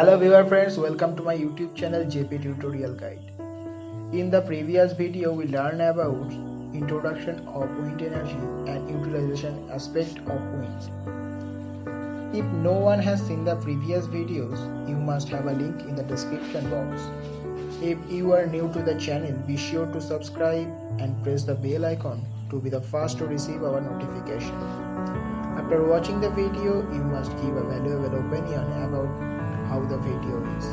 Hello viewer friends, welcome to my YouTube channel JP Tutorial Guide. In the previous video we learned about introduction of wind energy and utilization aspect of wind. If no one has seen the previous videos, you must have a link in the description box. If you are new to the channel, be sure to subscribe and press the bell icon to be the first to receive our notification. After watching the video, you must give a valuable opinion about how the video is.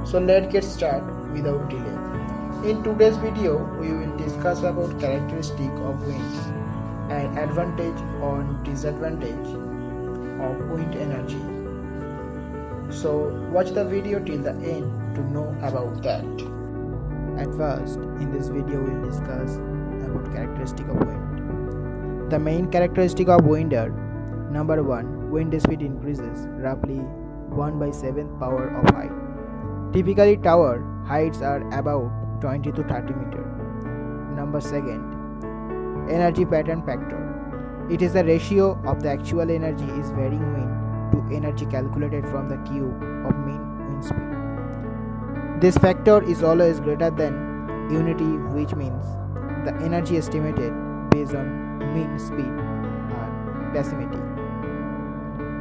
So let's get started without delay. In today's video, we will discuss about characteristic of wind and advantage or disadvantage of wind energy. So watch the video till the end to know about that. At first, in this video we will discuss about characteristic of wind. The main characteristic of wind are: number 1, wind speed increases roughly 1/7th power of height. Typically, tower heights are about 20 to 30 meters. Number 2, energy pattern factor. It is the ratio of the actual energy is varying wind to energy calculated from the cube of mean wind speed. This factor is always greater than unity, which means the energy estimated based on mean speed are pessimistic.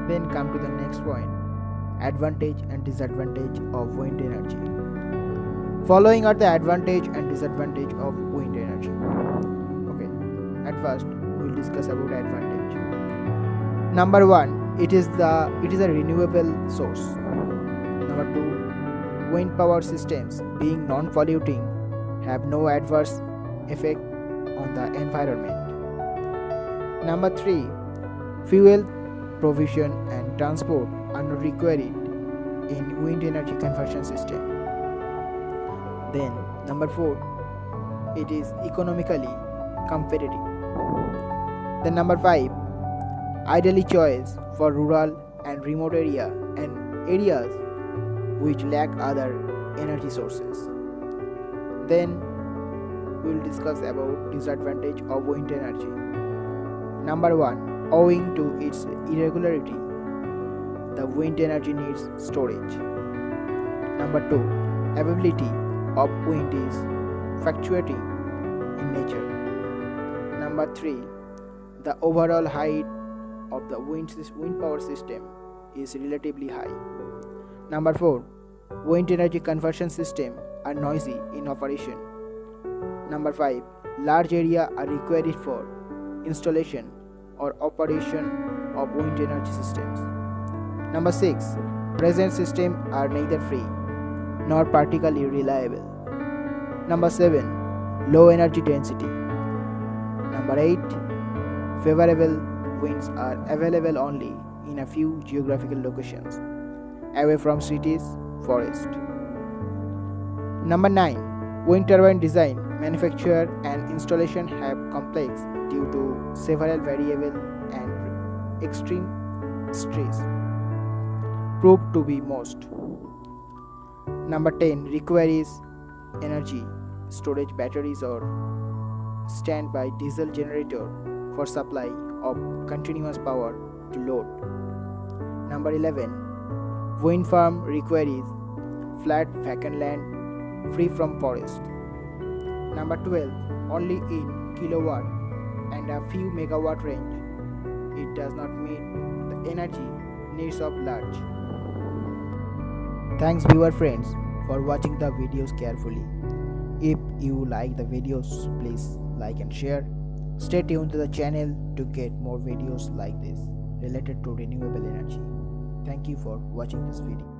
Then come to the next point: advantage and disadvantage of wind energy. Following are the advantage and disadvantage of wind energy. Okay, at first we will discuss about advantage. Number 1, it is a renewable source. Number 2, wind power systems being non-polluting have no adverse effect on the environment. Number 3, fuel provision and transport are not required in wind energy conversion system. Then number 4, it is economically competitive. Then number 5, ideally choice for rural and remote areas which lack other energy sources. Then we will discuss about disadvantage of wind energy. Number 1, owing to its irregularity, the wind energy needs storage. Number 2, availability of wind is fluctuating in nature. Number 3, the overall height of the wind power system is relatively high. Number 4, wind energy conversion system are noisy in operation. Number 5, large area are required for installation or operation of wind energy systems. Number 6, present systems are neither free nor particularly reliable. Number 7, low energy density. Number 8, favorable winds are available only in a few geographical locations, away from cities, forest. Number 9, wind turbine design, manufacture and installation have complex due to several variables and extreme stress proved to be most. Number 10, requires energy storage batteries or standby diesel generator for supply of continuous power to load. Number 11, wind farm requires flat vacant land free from forest. Number 12, only in kilowatt and a few megawatt range. It does not meet the energy needs of large. Thanks viewer friends for watching the videos carefully. If you like the videos, please like and share. Stay tuned to the channel to get more videos like this related to renewable energy. Thank you for watching this video.